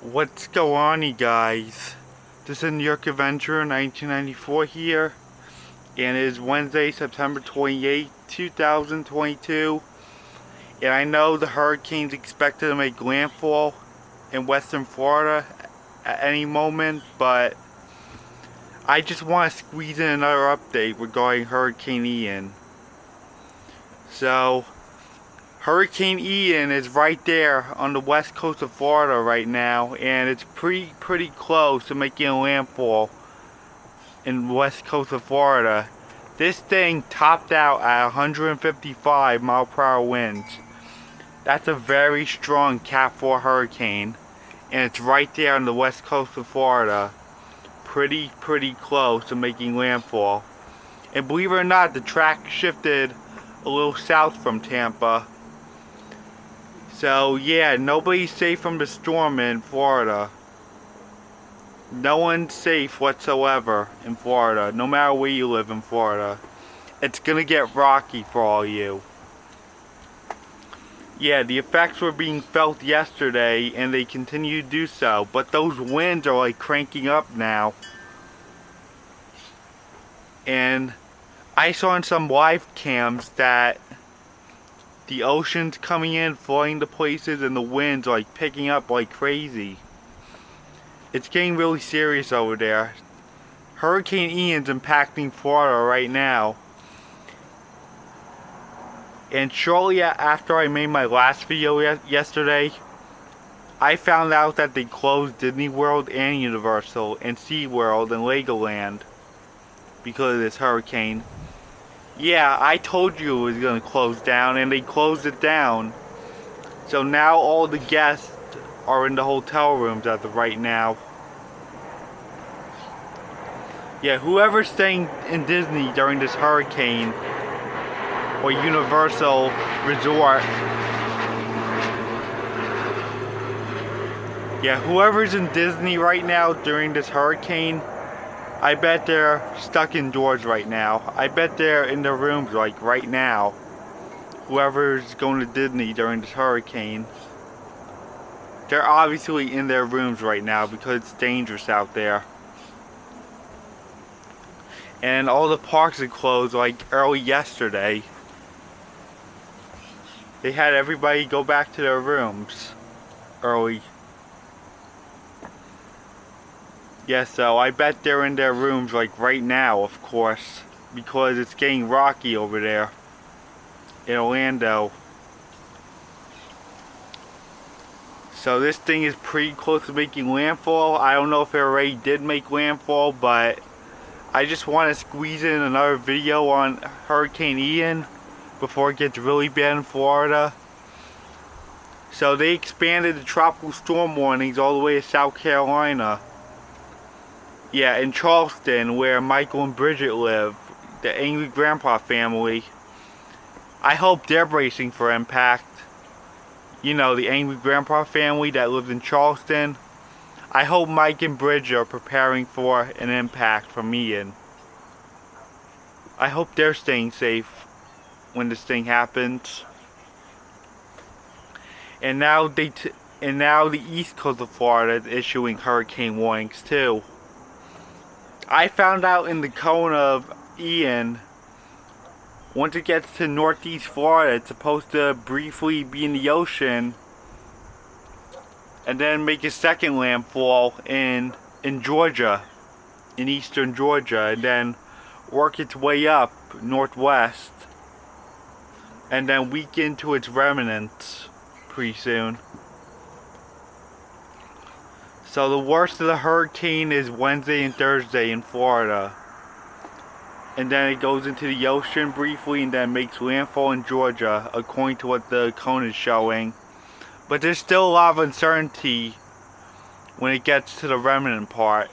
What's going on, you guys? This is New York Adventure 1994 here, and it is Wednesday, September 28, 2022. And I know the hurricane's expected to make landfall in western Florida at any moment, but I just want to squeeze in another update regarding Hurricane Ian. So, Hurricane Ian is right there on the west coast of Florida right now, and it's pretty close to making a landfall in the west coast of Florida. This thing topped out at 155 mile per hour winds. That's a very strong Cat 4 hurricane, and it's right there on the west coast of Florida. Pretty close to making landfall. And believe it or not, the track shifted a little south from Tampa. So yeah, nobody's safe from the storm in Florida. No one's safe whatsoever in Florida, no matter where you live in Florida. It's gonna get rocky for all you. Yeah, the effects were being felt yesterday and they continue to do so, but those winds are like cranking up now. And I saw in some live cams that the ocean's coming in, flooding the places, and the winds are like picking up like crazy. It's getting really serious over there. Hurricane Ian's impacting Florida right now. And shortly after I made my last video yesterday, I found out that they closed Disney World and Universal and SeaWorld and Legoland because of this hurricane. Yeah, I told you it was going to close down, and they closed it down. So now all the guests are in the hotel rooms as of right now. Yeah, whoever's staying in Disney during this hurricane or Universal Resort, yeah, whoever's in Disney right now during this hurricane, I bet they're stuck indoors right now. I bet they're in their rooms like right now. Whoever's going to Disney during this hurricane, they're obviously in their rooms right now because it's dangerous out there. And all the parks are closed like early yesterday. They had everybody go back to their rooms early. Yeah, so I bet they're in their rooms like right now, of course, because it's getting rocky over there in Orlando. So this thing is pretty close to making landfall. I don't know if it already did make landfall, but I just want to squeeze in another video on Hurricane Ian before it gets really bad in Florida. So they expanded the tropical storm warnings all the way to South Carolina. Yeah, in Charleston, where Michael and Bridget live, the Angry Grandpa family. I hope they're bracing for impact. You know, the Angry Grandpa family that lives in Charleston. I hope Mike and Bridget are preparing for an impact from Ian. I hope they're staying safe when this thing happens. And now the east coast of Florida is issuing hurricane warnings too. I found out in the cone of Ian, once it gets to northeast Florida, it's supposed to briefly be in the ocean and then make a second landfall in Georgia, in eastern Georgia, and then work its way up northwest and then weaken to its remnants pretty soon. So the worst of the hurricane is Wednesday and Thursday in Florida. And then it goes into the ocean briefly and then makes landfall in Georgia, according to what the cone is showing. But there's still a lot of uncertainty when it gets to the remnant part.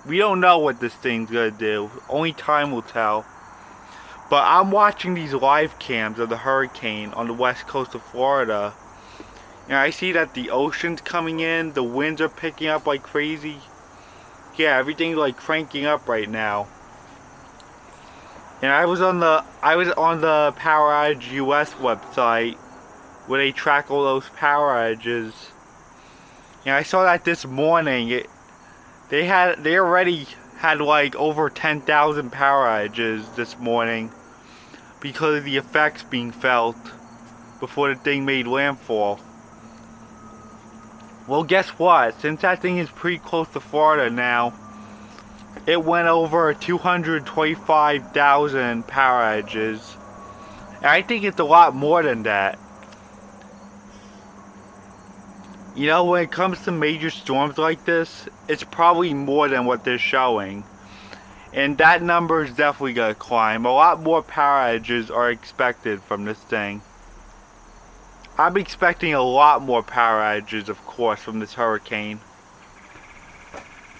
We don't know what this thing's gonna do. Only time will tell. But I'm watching these live cams of the hurricane on the west coast of Florida. And I see that the ocean's coming in, the winds are picking up like crazy. Yeah, everything's like cranking up right now. And I was on the Power Outage US website where they track all those power outages. And I saw that this morning. They already had like over 10,000 power outages this morning because of the effects being felt before the thing made landfall. Well, guess what? Since that thing is pretty close to Florida now, it went over 225,000 power outages. And I think it's a lot more than that. You know, when it comes to major storms like this, it's probably more than what they're showing. And that number is definitely going to climb. A lot more power outages are expected from this thing. I'm expecting a lot more power outages, of course, from this hurricane.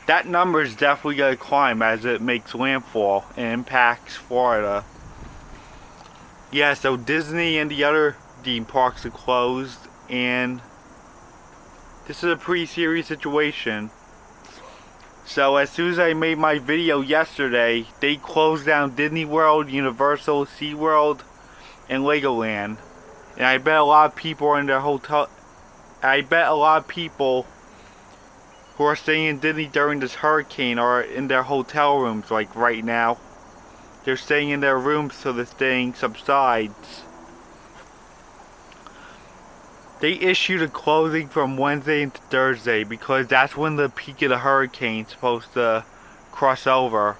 That number is definitely going to climb as it makes landfall and impacts Florida. Yeah, so Disney and the other theme parks are closed, and this is a pretty serious situation. So as soon as I made my video yesterday, they closed down Disney World, Universal, SeaWorld, and Legoland. And I bet a lot of people are in their hotel. I bet a lot of people who are staying in Disney during this hurricane are in their hotel rooms like right now. They're staying in their rooms till this thing subsides. They issued a closing from Wednesday into Thursday because that's when the peak of the hurricane's supposed to cross over.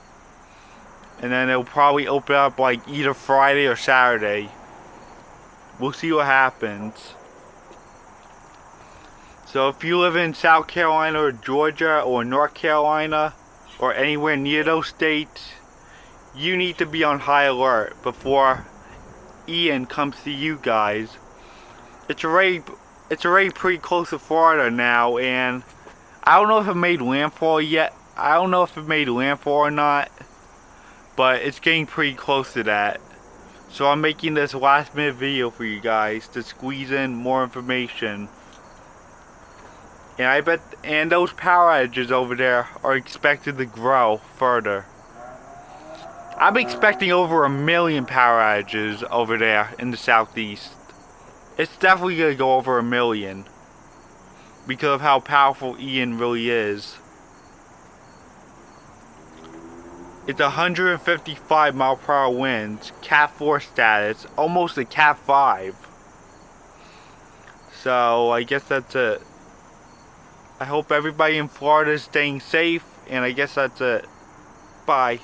And then it'll probably open up like either Friday or Saturday. We'll see what happens. So if you live in South Carolina or Georgia or North Carolina or anywhere near those states, you need to be on high alert before Ian comes to you guys. It's already pretty close to Florida now, and I don't know if it made landfall yet. I don't know if it made landfall or not, but it's getting pretty close to that. So I'm making this last minute video for you guys to squeeze in more information. And those power outages over there are expected to grow further. I'm expecting over 1 million power outages over there in the southeast. It's definitely going to go over 1 million because of how powerful Ian really is. It's 155 mile per hour winds, Cat 4 status, almost a Cat 5. So I guess that's it. I hope everybody in Florida is staying safe, and I guess that's it. Bye.